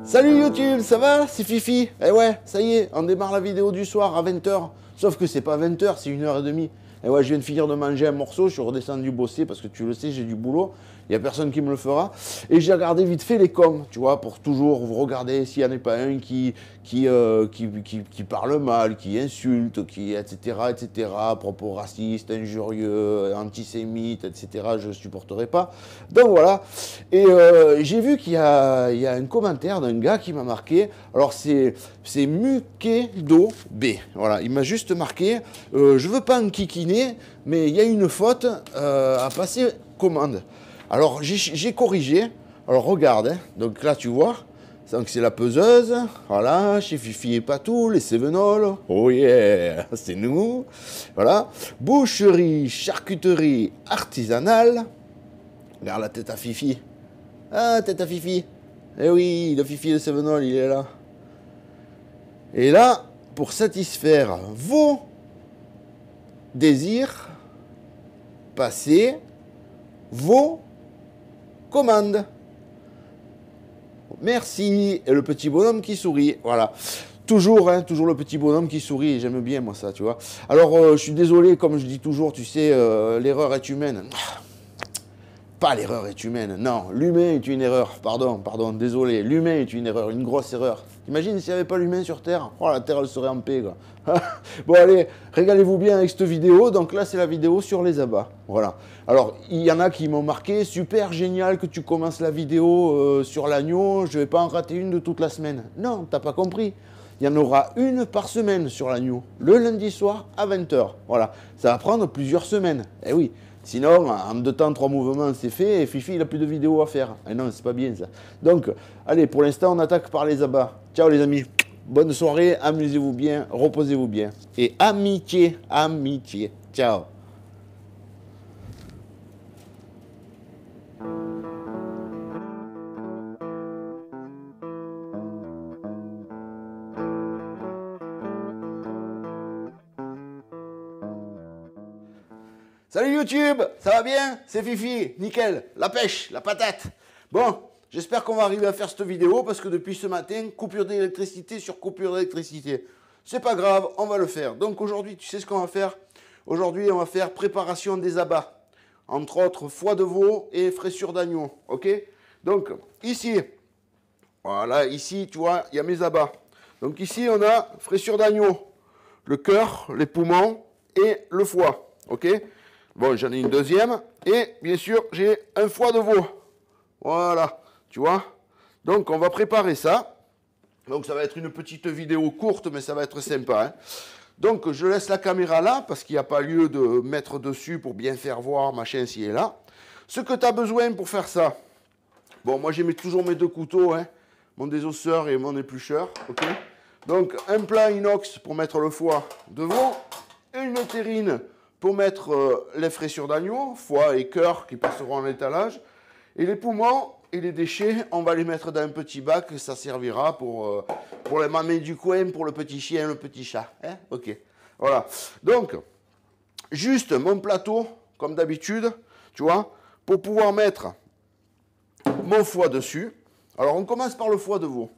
Salut YouTube, ça va? C'est Fifi. Eh ouais, ça y est, on démarre la vidéo du soir à 20 h. Sauf que c'est pas 20 h, c'est 1h30. Et ouais, je viens de finir de manger un morceau, je suis redescendu bosser parce que tu le sais, j'ai du boulot. Il n'y a personne qui me le fera. Et j'ai regardé vite fait les coms, tu vois, pour toujours vous regarder s'il n'y en a pas un qui parle mal, qui insulte, etc., propos racistes, injurieux, antisémites, etc., je ne supporterai pas. Donc voilà. Et j'ai vu qu'il y a un commentaire d'un gars qui m'a marqué. Alors c'est Mukedo B. Voilà, il m'a juste marqué. Je veux pas enquiquiner, mais il y a une faute à passer commande. Alors j'ai corrigé. Alors regarde, hein. Donc là tu vois. Donc c'est la peseuse, voilà, chez Fifi et Patou, les Cévenols, oh yeah, c'est nous, voilà. Boucherie, charcuterie artisanale, regarde la tête à Fifi, ah, tête à Fifi, eh oui, le Fifi de Cévenol, il est là. Et là, pour satisfaire vos désirs, passez vos commandes. Merci. Et le petit bonhomme qui sourit. Voilà. Toujours, hein, toujours le petit bonhomme qui sourit. J'aime bien, moi, ça, tu vois. Alors, je suis désolé, comme je dis toujours, tu sais, l'erreur est humaine. Pas l'erreur est humaine, non. L'humain est une erreur. Pardon, désolé. L'humain est une erreur, une grosse erreur. T'imagines s'il n'y avait pas l'humain sur Terre? Oh, la Terre, elle serait en paix, quoi. Bon, allez, régalez-vous bien avec cette vidéo. Donc là, c'est la vidéo sur les abats. Voilà. Alors, il y en a qui m'ont marqué. Super génial que tu commences la vidéo sur l'agneau. Je ne vais pas en rater une de toute la semaine. Non, t'as pas compris. Il y en aura une par semaine sur l'agneau. Le lundi soir à 20 h. Voilà. Ça va prendre plusieurs semaines. Eh oui. Sinon, en 2 temps, 3 mouvements, c'est fait et Fifi, il n'a plus de vidéos à faire. Et non, c'est pas bien ça. Donc, allez, pour l'instant, on attaque par les abats. Ciao les amis. Bonne soirée, amusez-vous bien, reposez-vous bien. Et amitié, amitié. Ciao. Salut YouTube, ça va bien? C'est Fifi, nickel, la pêche, la patate. Bon, j'espère qu'on va arriver à faire cette vidéo parce que depuis ce matin, coupure d'électricité sur coupure d'électricité. C'est pas grave, on va le faire. Donc aujourd'hui, tu sais ce qu'on va faire? Aujourd'hui, on va faire préparation des abats. Entre autres, foie de veau et fraissure d'agneau, ok? Donc ici, voilà, ici, tu vois, il y a mes abats. Donc ici, on a fraissure d'agneau, le cœur, les poumons et le foie, ok? Bon, j'en ai une deuxième. Et bien sûr, j'ai un foie de veau. Voilà, tu vois. Donc, on va préparer ça. Donc, ça va être une petite vidéo courte, mais ça va être sympa. Hein. Donc, je laisse la caméra là, parce qu'il n'y a pas lieu de mettre dessus pour bien faire voir, machin, ci et là. Ce que tu as besoin pour faire ça. Bon, moi, j'ai toujours mes 2 couteaux, hein, mon désosseur et mon éplucheur. Ok. Donc, un plat inox pour mettre le foie de veau. Une terrine pour mettre les fraissures d'agneau, foie et cœur qui passeront en étalage. Et les poumons et les déchets, on va les mettre dans un petit bac. Ça servira pour les mamelles du coin, pour le petit chien, le petit chat. Hein, ok. Voilà. Donc, juste mon plateau, comme d'habitude, tu vois, pour pouvoir mettre mon foie dessus. Alors, on commence par le foie de veau.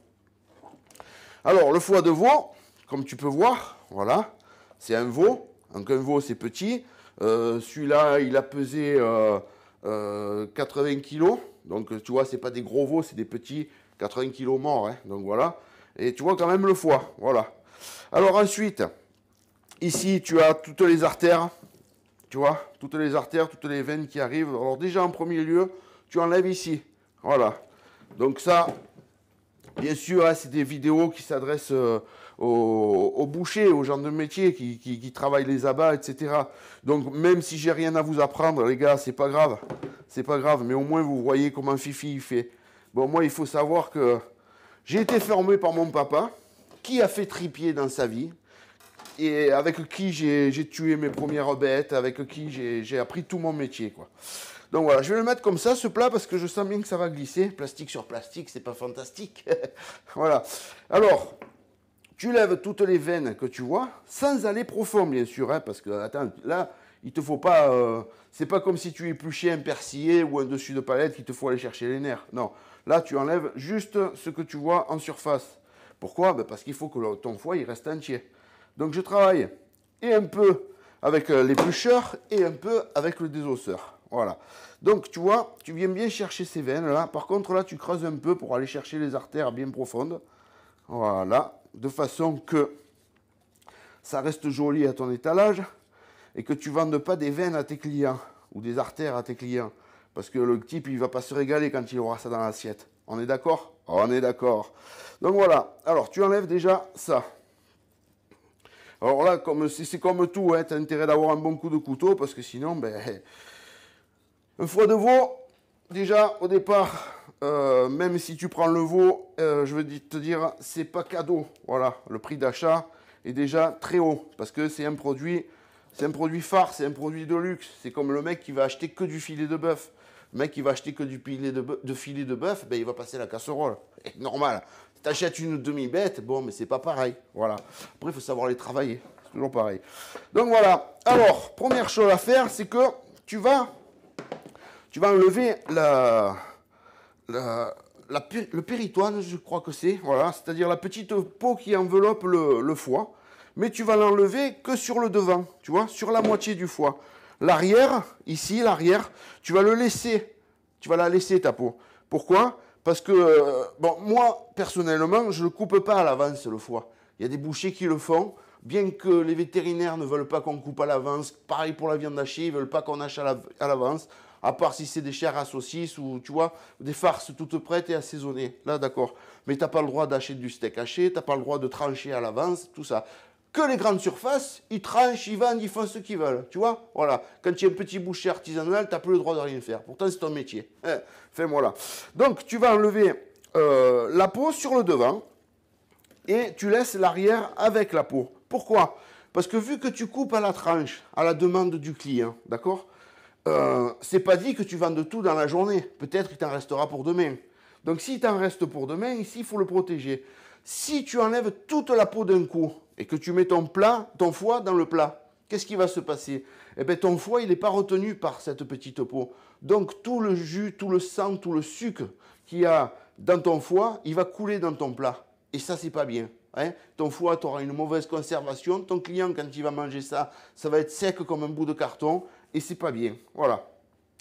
Alors, le foie de veau, comme tu peux voir, voilà, c'est un veau. Donc un veau, c'est petit. Celui-là, il a pesé 80 kg. Donc tu vois, c'est pas des gros veaux, c'est des petits 80 kg morts. Hein. Donc voilà. Et tu vois quand même le foie. Voilà. Alors ensuite, ici, tu as toutes les artères. Tu vois, toutes les artères, toutes les veines qui arrivent. Alors déjà, en premier lieu, tu enlèves ici. Voilà. Donc ça, bien sûr, hein, c'est des vidéos qui s'adressent aux bouchers, aux gens de métier qui travaillent les abats, etc. Donc même si j'ai rien à vous apprendre, les gars, c'est pas grave. C'est pas grave, mais au moins vous voyez comment Fifi il fait. Bon, moi, il faut savoir que j'ai été formé par mon papa, qui a fait tripier dans sa vie, et avec qui j'ai tué mes premières bêtes, avec qui j'ai appris tout mon métier, quoi. Donc voilà, je vais le mettre comme ça, ce plat, parce que je sens bien que ça va glisser. Plastique sur plastique, c'est pas fantastique. Voilà. Alors, tu lèves toutes les veines que tu vois, sans aller profond, bien sûr, hein, parce que, attends, là, Il te faut pas... c'est pas comme si tu épluchais un persillé ou un dessus de palette qu'il te faut aller chercher les nerfs. Non, là, tu enlèves juste ce que tu vois en surface. Pourquoi? Ben parce qu'il faut que ton foie, il reste entier. Donc, je travaille et un peu avec l'éplucheur et un peu avec le désosseur. Voilà. Donc, tu vois, tu viens bien chercher ces veines là. Par contre, là, tu creuses un peu pour aller chercher les artères bien profondes. Voilà. De façon que ça reste joli à ton étalage et que tu ne vendes pas des veines à tes clients ou des artères à tes clients. Parce que le type, il ne va pas se régaler quand il aura ça dans l'assiette. On est d'accord? On est d'accord. Donc voilà. Alors, tu enlèves déjà ça. Alors là, c'est comme tout, hein, tu as intérêt d'avoir un bon coup de couteau parce que sinon, ben, un foie de veau, déjà au départ, même si tu prends le veau, je veux te dire, c'est pas cadeau. Voilà, le prix d'achat est déjà très haut parce que c'est un produit phare, c'est un produit de luxe. C'est comme le mec qui va acheter que du filet de bœuf. Le mec qui va acheter que du filet de bœuf, ben, il va passer la casserole. C'est normal. Tu achètes une demi-bête, bon, mais c'est pas pareil. Voilà. Après, il faut savoir les travailler. C'est toujours pareil. Donc voilà. Alors, première chose à faire, c'est que tu vas enlever le péritoine, je crois que c'est. Voilà. C'est-à-dire la petite peau qui enveloppe le foie. Mais tu vas l'enlever que sur le devant, tu vois, sur la moitié du foie. L'arrière, ici, l'arrière, tu vas la laisser ta peau. Pourquoi? Parce que, bon, moi, personnellement, je ne le coupe pas à l'avance, le foie. Il y a des bouchers qui le font, bien que les vétérinaires ne veulent pas qu'on coupe à l'avance. Pareil pour la viande hachée, ils ne veulent pas qu'on hache à l'avance, à part si c'est des chairs à saucisses ou, tu vois, des farces toutes prêtes et assaisonnées. Là, d'accord. Mais tu n'as pas le droit d'acheter du steak haché, tu n'as pas le droit de trancher à l'avance, tout ça. Que les grandes surfaces, ils tranchent, ils vendent, ils font ce qu'ils veulent. Tu vois? Voilà. Quand tu es un petit boucher artisanal, tu n'as plus le droit de rien faire. Pourtant, c'est ton métier. Fais-moi là. Donc, tu vas enlever la peau sur le devant et tu laisses l'arrière avec la peau. Pourquoi? Parce que vu que tu coupes à la tranche, à la demande du client, d'accord? C'est pas dit que tu vendes tout dans la journée. Peut-être qu'il t'en restera pour demain. Donc, s'il t'en reste pour demain, ici, il faut le protéger. Si tu enlèves toute la peau d'un coup et que tu mets ton foie dans le plat, qu'est-ce qui va se passer? Eh bien, ton foie, il n'est pas retenu par cette petite peau. Donc, tout le jus, tout le sang, tout le sucre qu'il y a dans ton foie, il va couler dans ton plat. Et ça, c'est pas bien. Hein? Ton foie, tu auras une mauvaise conservation. Ton client, quand il va manger ça, ça va être sec comme un bout de carton. Et c'est pas bien. Voilà.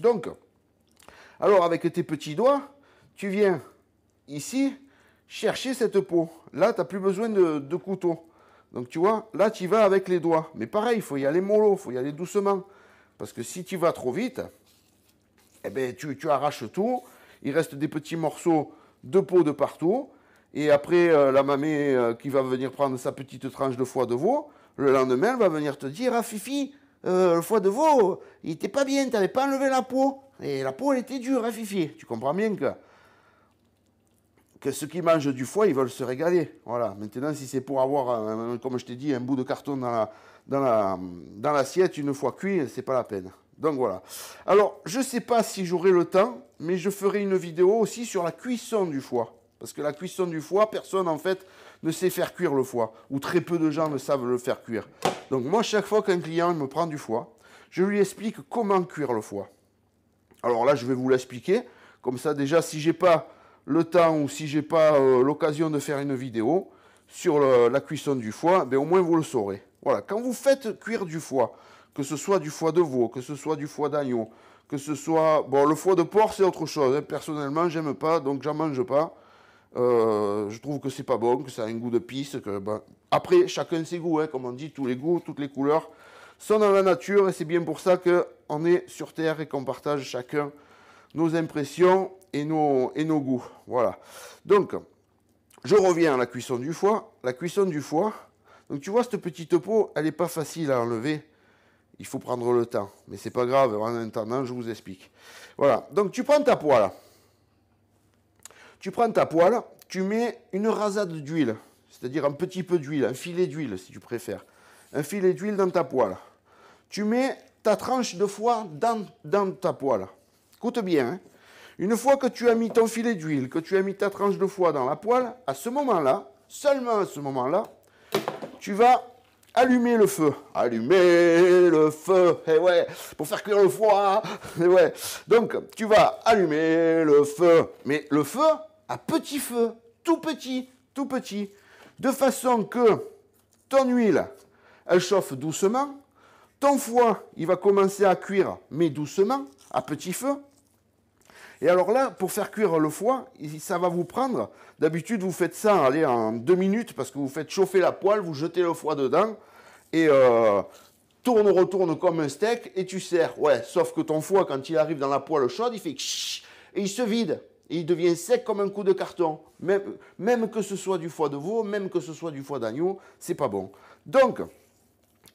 Donc, alors, avec tes petits doigts, tu viens ici chercher cette peau. Là, tu n'as plus besoin de couteau. Donc, tu vois, là, tu y vas avec les doigts. Mais pareil, il faut y aller mollo, il faut y aller doucement. Parce que si tu vas trop vite, eh ben, tu arraches tout. Il reste des petits morceaux de peau de partout. Et après, la mamie qui va venir prendre sa petite tranche de foie de veau, le lendemain, elle va venir te dire, ah Fifi, le foie de veau, il n'était pas bien, tu n'avais pas enlevé la peau. Et la peau, elle était dure, hein, Fifi. Tu comprends bien que ceux qui mangent du foie, ils veulent se régaler. Voilà. Maintenant, si c'est pour avoir, comme je t'ai dit, un bout de carton dans l'assiette une fois cuit, c'est pas la peine. Donc voilà. Alors, je ne sais pas si j'aurai le temps, mais je ferai une vidéo aussi sur la cuisson du foie. Parce que la cuisson du foie, personne en fait ne sait faire cuire le foie. Ou très peu de gens ne savent le faire cuire. Donc moi, chaque fois qu'un client me prend du foie, je lui explique comment cuire le foie. Alors là, je vais vous l'expliquer. Comme ça, déjà, si j'ai pas le temps ou si j'ai pas l'occasion de faire une vidéo sur la cuisson du foie, ben au moins vous le saurez. Voilà, quand vous faites cuire du foie, que ce soit du foie de veau, que ce soit du foie d'agneau, que ce soit... Bon, le foie de porc, c'est autre chose. Hein. Personnellement, j'aime pas, donc j'en mange pas. Je trouve que c'est pas bon, que ça a un goût de pisse. Que, ben... Après, chacun ses goûts, hein, comme on dit, tous les goûts, toutes les couleurs sont dans la nature et c'est bien pour ça qu'on est sur Terre et qu'on partage chacun nos impressions et nos goûts. Voilà. Donc, je reviens à la cuisson du foie. La cuisson du foie, donc tu vois, cette petite peau, elle n'est pas facile à enlever. Il faut prendre le temps. Mais c'est pas grave, en attendant, je vous explique. Voilà. Donc, tu prends ta poêle. Tu prends ta poêle, tu mets une rasade d'huile, c'est-à-dire un petit peu d'huile, un filet d'huile si tu préfères. Un filet d'huile dans ta poêle. Tu mets ta tranche de foie dans ta poêle. Écoute bien, hein. Une fois que tu as mis ton filet d'huile, que tu as mis ta tranche de foie dans la poêle, à ce moment-là, seulement à ce moment-là, tu vas Allumez le feu. Allumez le feu. Eh ouais, pour faire cuire le foie. Eh ouais. Donc, tu vas allumer le feu. Mais le feu à petit feu. Tout petit. Tout petit. De façon que ton huile, elle chauffe doucement. Ton foie, il va commencer à cuire, mais doucement, à petit feu. Et alors là, pour faire cuire le foie, ça va vous prendre, d'habitude vous faites ça allez, en 2 minutes, parce que vous faites chauffer la poêle, vous jetez le foie dedans, et retourne comme un steak, et tu sers. Ouais, sauf que ton foie, quand il arrive dans la poêle chaude, il fait kshh, et il se vide, et il devient sec comme un coup de carton. Même que ce soit du foie de veau, même que ce soit du foie d'agneau, c'est pas bon. Donc,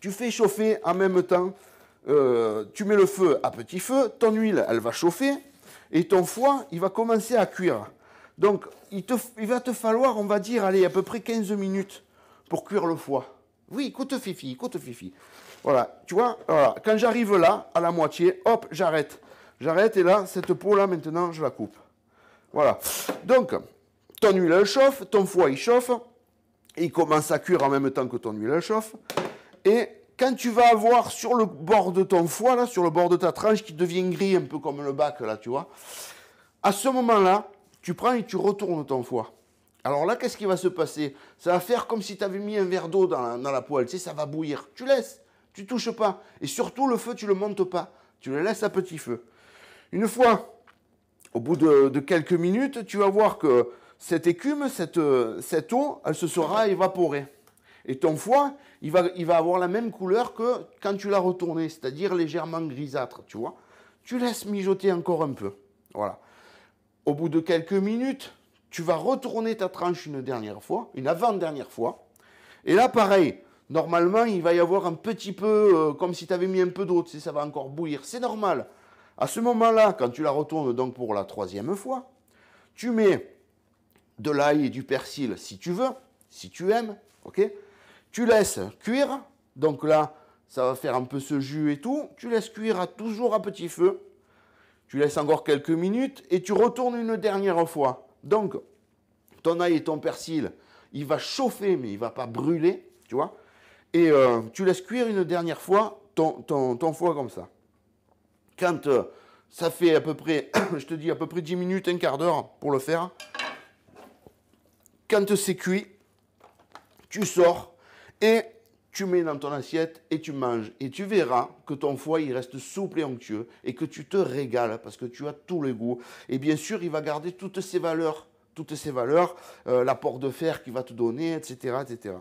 tu fais chauffer en même temps, tu mets le feu à petit feu, ton huile, elle va chauffer, et ton foie, il va commencer à cuire. Donc, il va te falloir, on va dire, allez, à peu près 15 minutes pour cuire le foie. Oui, écoute Fifi, écoute Fifi. Voilà, tu vois, voilà. Quand j'arrive là, à la moitié, hop, j'arrête. J'arrête, et là, cette peau-là, maintenant, je la coupe. Voilà. Donc, ton huile, elle chauffe, ton foie, il chauffe, et il commence à cuire en même temps que ton huile, elle chauffe. Et quand tu vas avoir sur le bord de ton foie, là, sur le bord de ta tranche qui devient gris, un peu comme le bac, là, tu vois, à ce moment-là, tu prends et tu retournes ton foie. Alors là, qu'est-ce qui va se passer? Ça va faire comme si tu avais mis un verre d'eau dans la poêle, tu sais, ça va bouillir. Tu laisses, tu touches pas. Et surtout, le feu, tu le montes pas. Tu le laisses à petit feu. Une fois, au bout de quelques minutes, tu vas voir que cette écume, cette eau, elle se sera évaporée. Et ton foie, il va avoir la même couleur que quand tu l'as retourné, c'est-à-dire légèrement grisâtre, tu vois. Tu laisses mijoter encore un peu. Voilà. Au bout de quelques minutes, tu vas retourner ta tranche une dernière fois, une avant-dernière fois. Et là, pareil, normalement, il va y avoir un petit peu, comme si tu avais mis un peu d'eau, tu sais, ça va encore bouillir. C'est normal. À ce moment-là, quand tu la retournes donc pour la 3e fois, tu mets de l'ail et du persil si tu veux, si tu aimes, ok? Tu laisses cuire, donc là, ça va faire un peu ce jus et tout. Tu laisses cuire toujours à petit feu. Tu laisses encore quelques minutes et tu retournes une dernière fois. Donc, ton ail et ton persil, il va chauffer, mais il ne va pas brûler, tu vois. Et tu laisses cuire une dernière fois ton foie comme ça. Quand ça fait à peu près, je te dis à peu près 10 minutes, un quart d'heure pour le faire. Quand c'est cuit, tu sors et tu mets dans ton assiette et tu manges. Et tu verras que ton foie, il reste souple et onctueux et que tu te régales parce que tu as tous les goûts. Et bien sûr, il va garder toutes ses valeurs, l'apport de fer qu'il va te donner, etc., etc.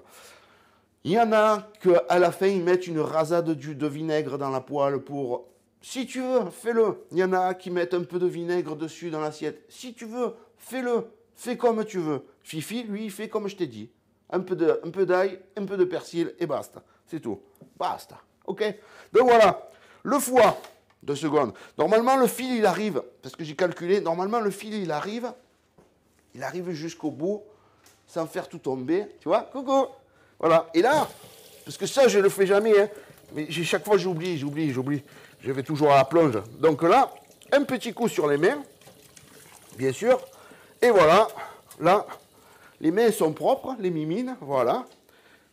Il y en a qu'à la fin, ils mettent une rasade de vinaigre dans la poêle pour... Si tu veux, fais-le. Il y en a qui mettent un peu de vinaigre dessus dans l'assiette. Si tu veux, fais-le. Fais comme tu veux. Fifi, lui, il fait comme je t'ai dit. Un peu d'ail, un peu de persil et basta. C'est tout. Basta. OK? Donc voilà. Le foie. 2 secondes. Normalement, le fil, il arrive. Parce que j'ai calculé. Normalement, le fil, il arrive jusqu'au bout sans faire tout tomber. Tu vois? Coucou. Voilà. Et là, parce que ça, je ne le fais jamais. Hein, mais chaque fois, j'oublie. Je vais toujours à la plonge. Donc là, un petit coup sur les mains. Bien sûr. Et voilà. Là. Les mains sont propres, les mimines, voilà.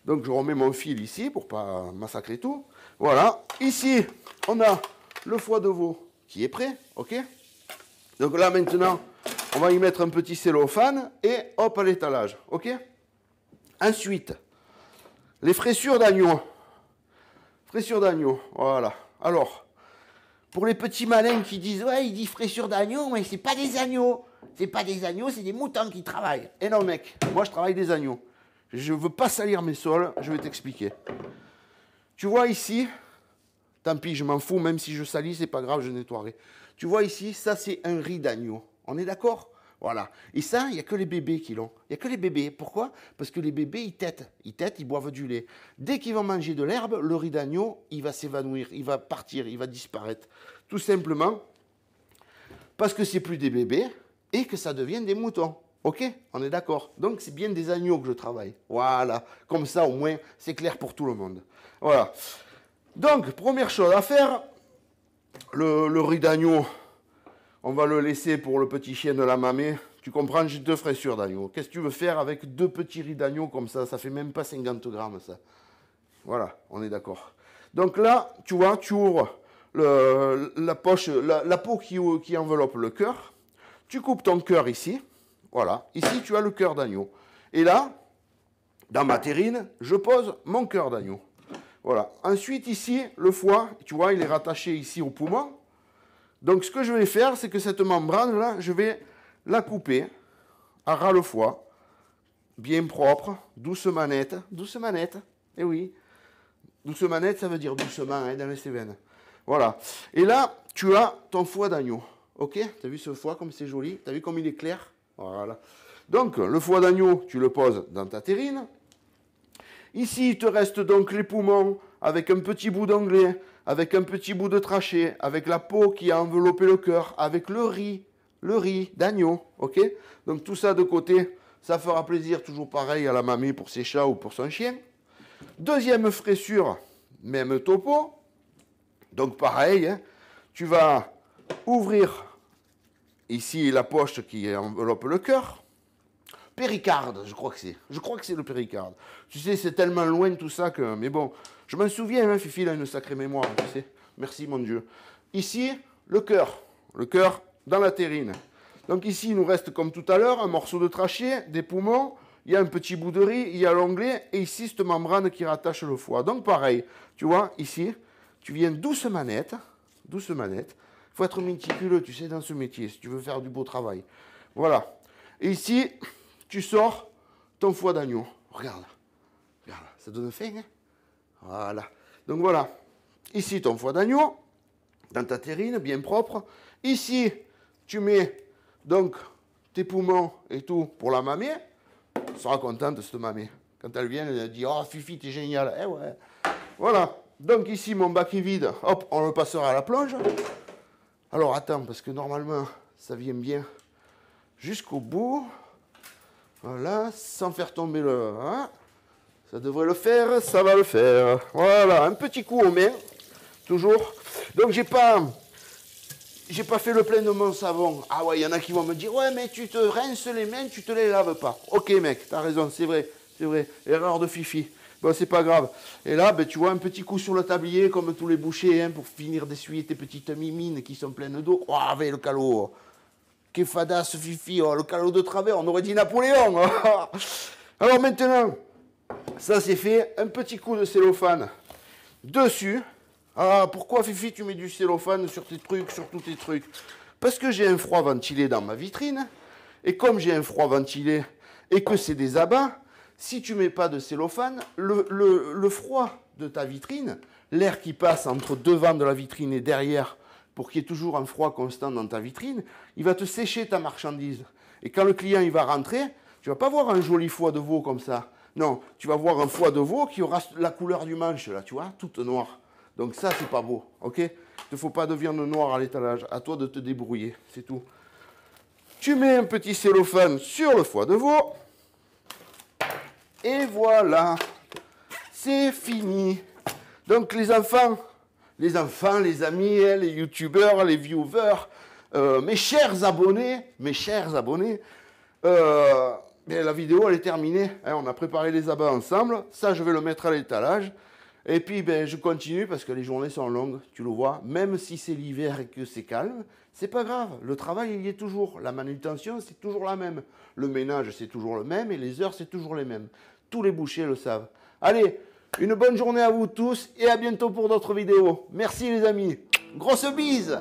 Donc je remets mon fil ici pour ne pas massacrer tout. Voilà. Ici, on a le foie de veau qui est prêt, ok? Donc là maintenant, on va y mettre un petit cellophane et hop à l'étalage, ok? Ensuite, les fraissures d'agneau. Fraissures d'agneau, voilà. Alors, pour les petits malins qui disent, ouais, il dit fraissures d'agneau, mais c'est pas des agneaux. C'est pas des agneaux, c'est des moutons qui travaillent. Et non, mec, moi je travaille des agneaux. Je ne veux pas salir mes sols, je vais t'expliquer. Tu vois ici, tant pis, je m'en fous, même si je salis, c'est pas grave, je nettoierai. Tu vois ici, ça c'est un riz d'agneau. On est d'accord? Voilà. Et ça, il n'y a que les bébés qui l'ont. Il n'y a que les bébés. Pourquoi? Parce que les bébés, ils tètent. Ils boivent du lait. Dès qu'ils vont manger de l'herbe, le riz d'agneau, il va s'évanouir, il va partir, il va disparaître. Tout simplement parce que c'est plus des bébés et que ça devient des moutons. Ok? On est d'accord. Donc, c'est bien des agneaux que je travaille. Voilà. Comme ça, au moins, c'est clair pour tout le monde. Voilà. Donc, première chose à faire, le riz d'agneau, on va le laisser pour le petit chien de la mamée. Tu comprends, j'ai 2 fraissures d'agneau. Qu'est-ce que tu veux faire avec 2 petits riz d'agneau comme ça? Ça fait même pas 50 grammes, ça. Voilà, on est d'accord. Donc là, tu vois, tu ouvres la poche, la peau qui enveloppe le cœur. Tu coupes ton cœur ici. Voilà, ici tu as le cœur d'agneau. Et là, dans ma terrine, je pose mon cœur d'agneau. Voilà. Ensuite, ici, le foie, tu vois, il est rattaché ici au poumon. Donc, ce que je vais faire, c'est que cette membrane-là, je vais la couper à ras le foie, bien propre, douce manette, eh oui. Douce manette, ça veut dire doucement, hein, dans les Cévennes. Voilà. Et là, tu as ton foie d'agneau. Ok? Tu as vu ce foie comme c'est joli? Tu as vu comme il est clair? Voilà. Donc, le foie d'agneau, tu le poses dans ta terrine. Ici, il te reste donc les poumons avec un petit bout d'onglet, avec un petit bout de trachée, avec la peau qui a enveloppé le cœur, avec le riz d'agneau. Ok? Donc, tout ça de côté, ça fera plaisir, toujours pareil à la mamie pour ses chats ou pour son chien. Deuxième fraissure, même topo. Donc pareil, hein, tu vas ouvrir ici la poche qui enveloppe le cœur. Péricarde, je crois que c'est. Je crois que c'est le péricarde. Tu sais, c'est tellement loin tout ça que... Mais bon, je m'en souviens, hein, Fifi, il a une sacrée mémoire, tu sais. Merci, mon Dieu. Ici, le cœur. Le cœur dans la terrine. Donc ici, il nous reste, comme tout à l'heure, un morceau de trachée, des poumons. Il y a un petit bout de riz, il y a l'onglet, et ici, cette membrane qui rattache le foie. Donc pareil, tu vois, ici, tu viens douce manette. Il faut être méticuleux, tu sais, dans ce métier, si tu veux faire du beau travail. Voilà. Et ici, tu sors ton foie d'agneau. Regarde, ça donne faim, hein? Voilà. Donc voilà. Ici, ton foie d'agneau, dans ta terrine, bien propre. Ici, tu mets donc tes poumons et tout pour la mamie. Elle sera contente de cette mamie. Quand elle vient, elle dit « Oh, Fifi, t'es génial. » Eh ouais. Voilà. Donc ici, mon bac est vide. Hop, on le passera à la plonge. Alors, attends, parce que normalement, ça vient bien jusqu'au bout. Voilà, sans faire tomber le... Hein, ça devrait le faire, ça va le faire. Voilà, un petit coup aux mains, toujours. Donc, j'ai pas fait le plein de mon savon. Ah ouais, il y en a qui vont me dire, ouais, mais tu te rinces les mains, tu te les laves pas. Ok, mec, t'as raison, c'est vrai. Erreur de Fifi. Bon, c'est pas grave. Et là, ben, tu vois, un petit coup sur le tablier, comme tous les bouchers, hein, pour finir d'essuyer tes petites mimines qui sont pleines d'eau. Oh, avec le calot. Que fadasse, Fifi, oh, le calot de travers, on aurait dit Napoléon. Alors maintenant, ça c'est fait, un petit coup de cellophane dessus. Ah, pourquoi, Fifi, tu mets du cellophane sur tes trucs, sur tous tes trucs? Parce que j'ai un froid ventilé dans ma vitrine. Et comme j'ai un froid ventilé et que c'est des abats, si tu ne mets pas de cellophane, le froid de ta vitrine, l'air qui passe entre devant de la vitrine et derrière, pour qu'il y ait toujours un froid constant dans ta vitrine, il va te sécher ta marchandise. Et quand le client il va rentrer, tu ne vas pas voir un joli foie de veau comme ça. Non, tu vas voir un foie de veau qui aura la couleur du manche, là, tu vois, toute noire. Donc ça, c'est pas beau, ok? Il ne faut pas de viande noire à l'étalage. À toi de te débrouiller, c'est tout. Tu mets un petit cellophane sur le foie de veau. Et voilà, c'est fini. Donc les enfants, les amis, les youtubeurs, les viewers, mes chers abonnés, la vidéo elle est terminée. Hein, on a préparé les abats ensemble. Ça, je vais le mettre à l'étalage. Et puis, ben, je continue parce que les journées sont longues, tu le vois. Même si c'est l'hiver et que c'est calme, c'est pas grave. Le travail, il y est toujours. La manutention, c'est toujours la même. Le ménage, c'est toujours le même. Et les heures, c'est toujours les mêmes. Tous les bouchers le savent. Allez, une bonne journée à vous tous et à bientôt pour d'autres vidéos. Merci les amis. Grosse bise!